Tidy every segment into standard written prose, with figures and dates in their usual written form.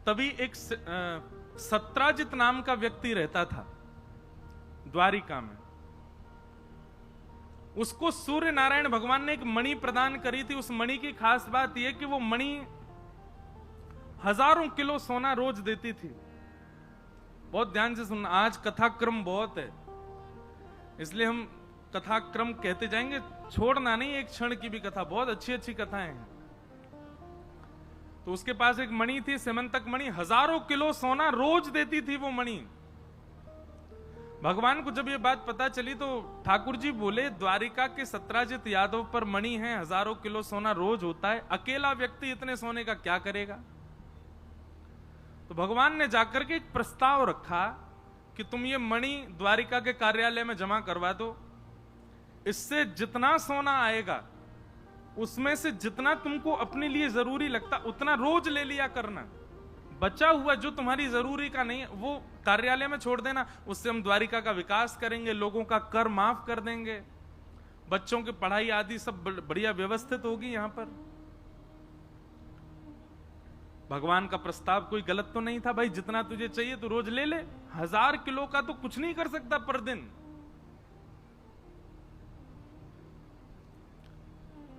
तभी एक सत्राजित नाम का व्यक्ति रहता था द्वारिका में। उसको सूर्य नारायण भगवान ने एक मणि प्रदान करी थी। उस मणि की खास बात यह कि वो मणि हजारों किलो सोना रोज देती थी। बहुत ध्यान से सुनना, आज कथाक्रम बहुत है इसलिए हम कथाक्रम कहते जाएंगे, छोड़ना नहीं एक क्षण की भी कथा, बहुत अच्छी अच्छी कथाएं हैं। तो उसके पास एक मणि थी, सेमंतक मणि, हजारों किलो सोना रोज देती थी वो मणि। भगवान को जब ये बात पता चली तो ठाकुर जी बोले, द्वारिका के सत्राजित यादव पर मणि है, हजारों किलो सोना रोज होता है, अकेला व्यक्ति इतने सोने का क्या करेगा। तो भगवान ने जाकर के एक प्रस्ताव रखा कि तुम ये मणि द्वारिका के कार्यालय में जमा करवा दो, इससे जितना सोना आएगा उसमें से जितना तुमको अपने लिए जरूरी लगता उतना रोज ले लिया करना, बचा हुआ जो तुम्हारी जरूरी का नहीं वो कार्यालय में छोड़ देना, उससे हम द्वारिका का विकास करेंगे, लोगों का कर माफ कर देंगे, बच्चों की पढ़ाई आदि सब बढ़िया व्यवस्थित होगी यहां पर। भगवान का प्रस्ताव कोई गलत तो नहीं था, भाई जितना तुझे चाहिए तो रोज ले ले, 1000 किलो का तो कुछ नहीं कर सकता पर दिन।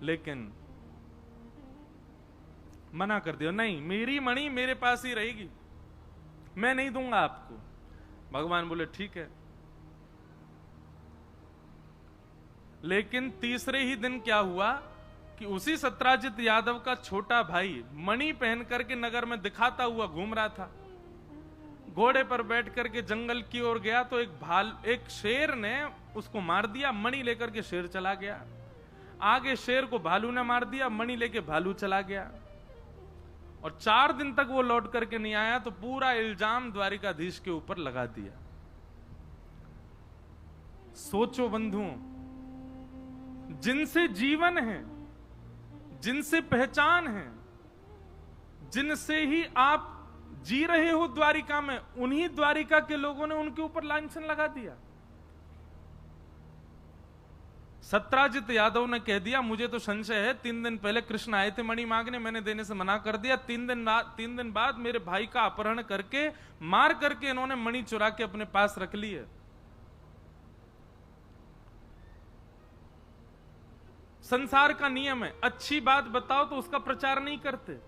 लेकिन मना कर दिया, नहीं मेरी मणि मेरे पास ही रहेगी, मैं नहीं दूंगा आपको। भगवान बोले ठीक है। लेकिन तीसरे ही दिन क्या हुआ कि उसी सत्राजित यादव का छोटा भाई मणि पहन करके नगर में दिखाता हुआ घूम रहा था। घोड़े पर बैठ करके जंगल की ओर गया तो एक शेर ने उसको मार दिया, मणि लेकर के शेर चला गया। आगे शेर को भालू ने मार दिया, मणि लेके भालू चला गया। और 4 दिन तक वो लौट करके नहीं आया तो पूरा इल्जाम द्वारिकाधीश के ऊपर लगा दिया। सोचो बंधुओं, जिनसे जीवन है, जिनसे पहचान है, जिनसे ही आप जी रहे हो द्वारिका में, उन्हीं द्वारिका के लोगों ने उनके ऊपर लांछन लगा दिया। सत्राजित यादव ने कह दिया मुझे तो संशय है, 3 दिन पहले कृष्ण आए थे मणि मांगने, मैंने देने से मना कर दिया। 3 दिन बाद मेरे भाई का अपहरण करके मार करके इन्होंने मणि चुरा के अपने पास रख ली है। संसार का नियम है, अच्छी बात बताओ तो उसका प्रचार नहीं करते।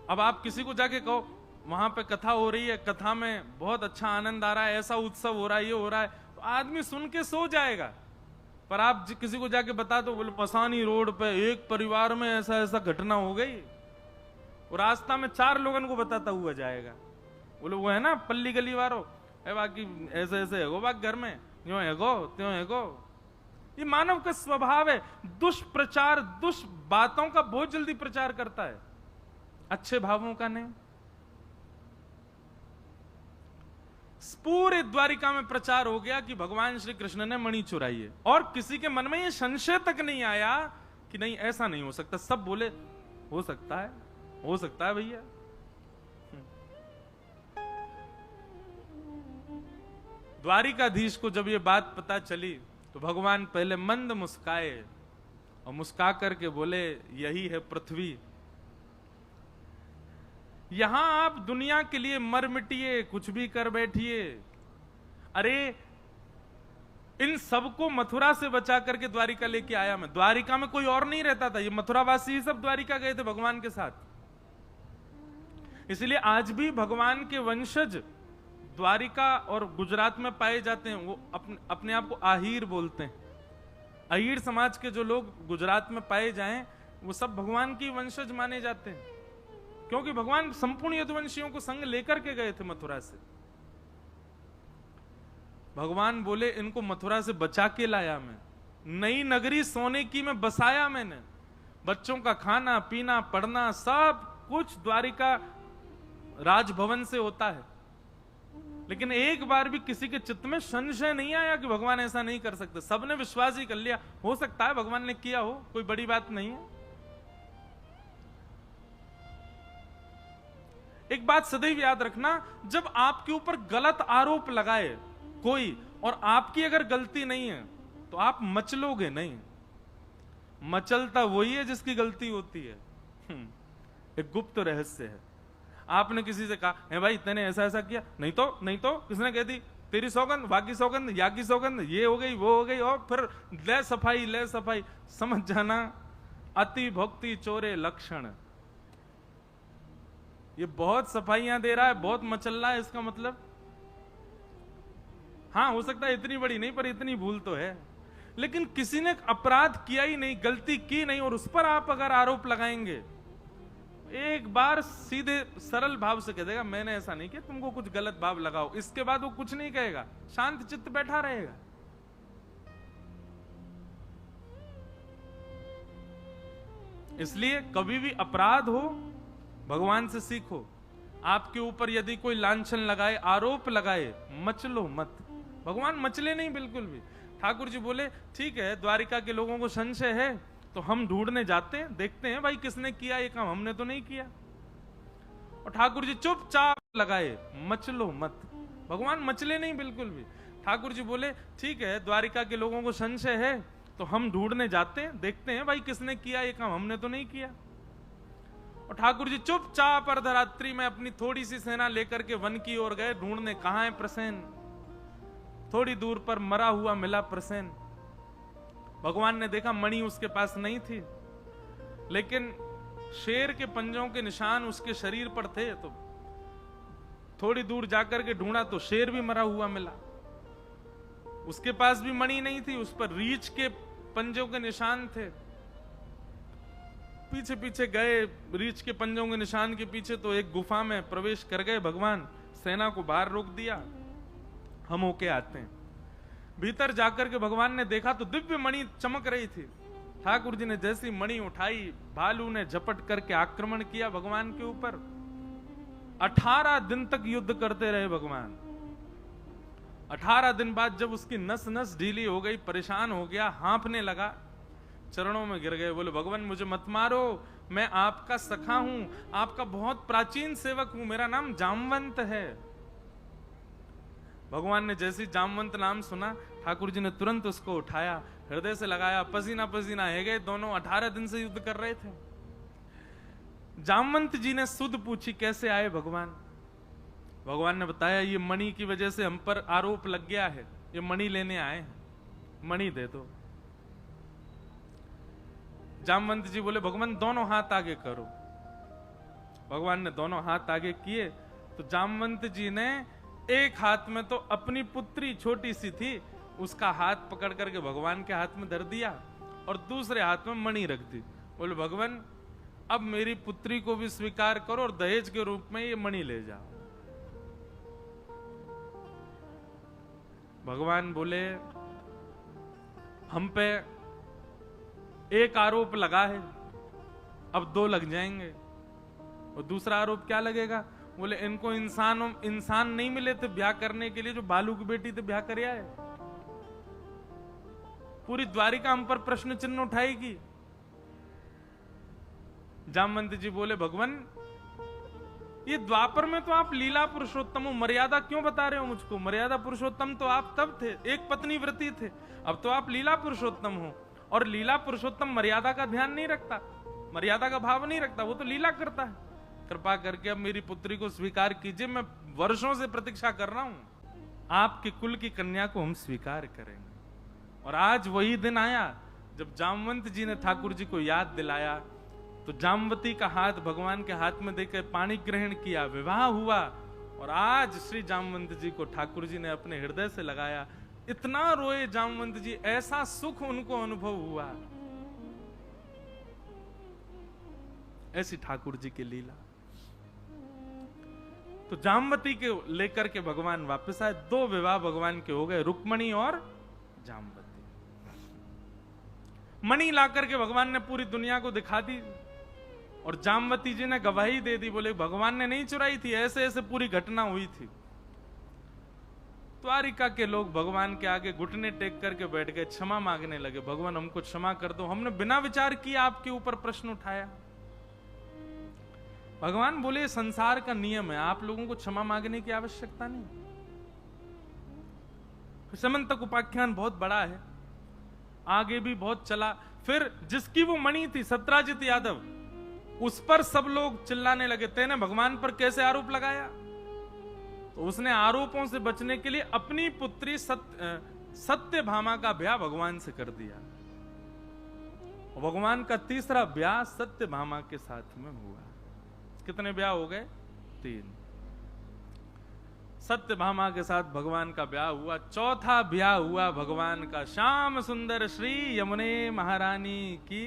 अब आप किसी को जाके कहो वहां पे कथा हो रही है, कथा में बहुत अच्छा आनंद आ रहा है, ऐसा उत्सव हो रहा है, ये हो रहा है, तो आदमी सुन के सो जाएगा। पर आप किसी को जाके बता दो, बोले पसानी रोड पे एक परिवार में ऐसा ऐसा घटना हो गई, वो रास्ता में 4 लोगों को बताता हुआ जाएगा। बोले वो है ना पल्ली गली वालों, बाकी ऐसे ऐसे है बाकी घर में यूं है गो त्यों है गो। ये मानव का स्वभाव है, दुष्प्रचार बातों का बहुत जल्दी प्रचार करता है, अच्छे भावों का नहीं। पूरे द्वारिका में प्रचार हो गया कि भगवान श्री कृष्ण ने मणि चुराई है, और किसी के मन में ये संशय तक नहीं आया कि नहीं ऐसा नहीं हो सकता। सब बोले हो सकता है भैया। द्वारिकाधीश को जब ये बात पता चली तो भगवान पहले मंद मुस्काए और मुस्का करके बोले यही है पृथ्वी, यहां आप दुनिया के लिए मर मिटिए, कुछ भी कर बैठिए। अरे इन सबको मथुरा से बचा करके द्वारिका लेके आया मैं। द्वारिका में कोई और नहीं रहता था, ये मथुरावासी ही सब द्वारिका गए थे भगवान के साथ। इसलिए आज भी भगवान के वंशज द्वारिका और गुजरात में पाए जाते हैं। वो अपने आप को आहिर बोलते हैं। अहीर समाज के जो लोग गुजरात में पाए जाएं वो सब भगवान की वंशज माने जाते हैं, क्योंकि भगवान संपूर्ण यदुवंशियों को संग लेकर के गए थे मथुरा से। भगवान बोले इनको मथुरा से बचा के लाया मैं, नई नगरी सोने की में बसाया मैंने, बच्चों का खाना पीना पढ़ना सब कुछ द्वारिका राजभवन से होता है। लेकिन एक बार भी किसी के चित्त में संशय नहीं आया कि भगवान ऐसा नहीं कर सकते। सबने विश्वास ही कर लिया, हो सकता है भगवान ने किया हो, कोई बड़ी बात नहीं है। एक बात सदैव याद रखना, जब आपके ऊपर गलत आरोप लगाए कोई और आपकी अगर गलती नहीं है तो आप मचलोगे नहीं, मचलता वही है जिसकी गलती होती है। एक गुप्त रहस्य है। आपने किसी से कहा है भाई तूने ऐसा ऐसा किया, नहीं तो किसने कह दी, तेरी सौगंध, वाकी सौगंध, या की सौगंध, ये हो गई वो हो गई, और फिर ले सफाई, समझ जाना अति भक्ति चोरे लक्षण। ये बहुत सफाइयां दे रहा है, बहुत मचल रहा है, इसका मतलब हाँ हो सकता है इतनी बड़ी नहीं, पर इतनी भूल तो है। लेकिन किसी ने अपराध किया ही नहीं, गलती की नहीं, और उस पर आप अगर आरोप लगाएंगे, एक बार सीधे सरल भाव से कह देगा मैंने ऐसा नहीं किया, तुमको कुछ गलत भाव लगाओ, इसके बाद वो कुछ नहीं कहेगा, शांत चित्त बैठा रहेगा। इसलिए कभी भी अपराध हो, भगवान से सीखो। आपके ऊपर यदि कोई लांछन लगाए, आरोप लगाए, मचलो मत। भगवान मचले नहीं बिल्कुल भी। ठाकुर जी बोले ठीक है, द्वारिका के लोगों को संशय है तो हम ढूंढने जाते हैं, देखते हैं भाई किसने किया ये काम, हमने तो नहीं किया। और ठाकुर जी चुपचाप लगाए, मचलो मत। भगवान मचले नहीं बिल्कुल भी। ठाकुर जी बोले ठीक है, द्वारिका के लोगों को संशय है तो हम ढूंढने जाते हैं, देखते हैं भाई किसने किया ये काम, हमने तो नहीं किया। और ठाकुर जी चुपचाप अर्धरात्रि में अपनी थोड़ी सी सेना लेकर के वन की ओर गए ढूंढने, कहां है प्रसेन। थोड़ी दूर पर मरा हुआ मिला प्रसेन। भगवान ने देखा मणि उसके पास नहीं थी, लेकिन शेर के पंजों के निशान उसके शरीर पर थे। तो थोड़ी दूर जाकर के ढूंढा तो शेर भी मरा हुआ मिला, उसके पास भी मणि नहीं थी, उस पर रीछ के पंजों के निशान थे। पीछे पीछे गए, रीछ के पंजों के निशान के पीछे, तो एक गुफा में प्रवेश कर गए भगवान। सेना को बाहर रोक दिया, हम होके आते हैं। भीतर जाकर के भगवान ने देखा तो दिव्य मणि चमक रही थी। ठाकुर जी ने जैसी मणि उठाई, भालू ने झपट करके आक्रमण किया भगवान के ऊपर। 18 दिन तक युद्ध करते रहे भगवान। 18 दिन बाद जब उसकी नस नस ढीली हो गई, परेशान हो गया, हांफने लगा, चरणों में गिर गए, बोले भगवान मुझे मत मारो, मैं आपका सखा हूं, आपका बहुत प्राचीन सेवक हूं, मेरा नाम जामवंत है। भगवान ने जैसी जामवंत नाम सुना, ठाकुर जी ने तुरंत उसको उठाया, हृदय से लगाया, पसीना पसीना है गए दोनों। 18 दिन से युद्ध कर रहे थे। जामवंत जी ने सुध पूछी कैसे आए भगवान। भगवान ने बताया ये मणि की वजह से हम पर आरोप लग गया है, ये मणि लेने आए हैं, मणि दे दो। जामवंत जी बोले भगवान दोनों हाथ आगे करो। भगवान ने दोनों हाथ आगे किए तो जामवंत जी ने एक हाथ में तो अपनी पुत्री छोटी सी थी, उसका हाथ पकड़ करके भगवान के हाथ में धर दिया और दूसरे हाथ में मणि रख दी। बोले भगवान अब मेरी पुत्री को भी स्वीकार करो और दहेज के रूप में ये मणि ले जाओ। भगवान बोले हम पे एक आरोप लगा है, अब 2 लग जाएंगे। और दूसरा आरोप क्या लगेगा? बोले इनको इंसान नहीं मिले थे ब्याह करने के लिए, जो बालू की बेटी थे ब्याह कर आए। पूरी द्वारिका हम पर प्रश्न चिन्ह उठाएगी। जामवंत जी बोले भगवान ये द्वापर में तो आप लीला पुरुषोत्तम हो, मर्यादा क्यों बता रहे हो मुझको? मर्यादा पुरुषोत्तम तो आप तब थे, एक पत्नी व्रती थे, अब तो आप लीला पुरुषोत्तम हो। और लीला पुरुषोत्तम मर्यादा का ध्यान नहीं रखता, मर्यादा का भाव नहीं रखता, वो तो लीला करता है। कृपा करके अब मेरी पुत्री को स्वीकार कीजिए, मैं वर्षों से प्रतीक्षा कर रहा हूं, आपके कुल की कन्या को हम स्वीकार करेंगे। और आज वही दिन आया जब जामवंत जी ने ठाकुर जी को याद दिलाया, तो जामवती का हाथ भगवान के हाथ में देकर पाणी ग्रहण किया, विवाह हुआ। और आज श्री जामवंत जी को ठाकुर जी ने अपने हृदय से लगाया। इतना रोए जामवंत जी, ऐसा सुख उनको अनुभव हुआ। ऐसी ठाकुर जी की लीला। तो जामवती के लेकर के भगवान वापस आए। 2 विवाह भगवान के हो गए, रुक्मणी और जामवती। मणि लाकर के भगवान ने पूरी दुनिया को दिखा दी और जामवती जी ने गवाही दे दी, बोले भगवान ने नहीं चुराई थी, ऐसे ऐसे पूरी घटना हुई थी। द्वारिका के लोग भगवान के आगे घुटने टेक करके बैठ गए, क्षमा मांगने लगे, भगवान हमको क्षमा कर दो, हमने बिना विचार किए आपके ऊपर प्रश्न उठाया। भगवान बोले संसार का नियम है, आप लोगों को क्षमा मांगने की आवश्यकता नहीं। समंतक उपाख्यान बहुत बड़ा है, आगे भी बहुत चला। फिर जिसकी वो मणि थी, सत्राजित यादव, उस पर सब लोग चिल्लाने लगे, तेने भगवान पर कैसे आरोप लगाया? तो उसने आरोपों से बचने के लिए अपनी पुत्री सत्यभामा का ब्याह भगवान से कर दिया। भगवान का तीसरा ब्याह सत्यभामा के साथ में हुआ। कितने ब्याह हो गए? 3। सत्यभामा के साथ भगवान का ब्याह हुआ। चौथा ब्याह हुआ भगवान का श्याम सुंदर श्री यमुने महारानी की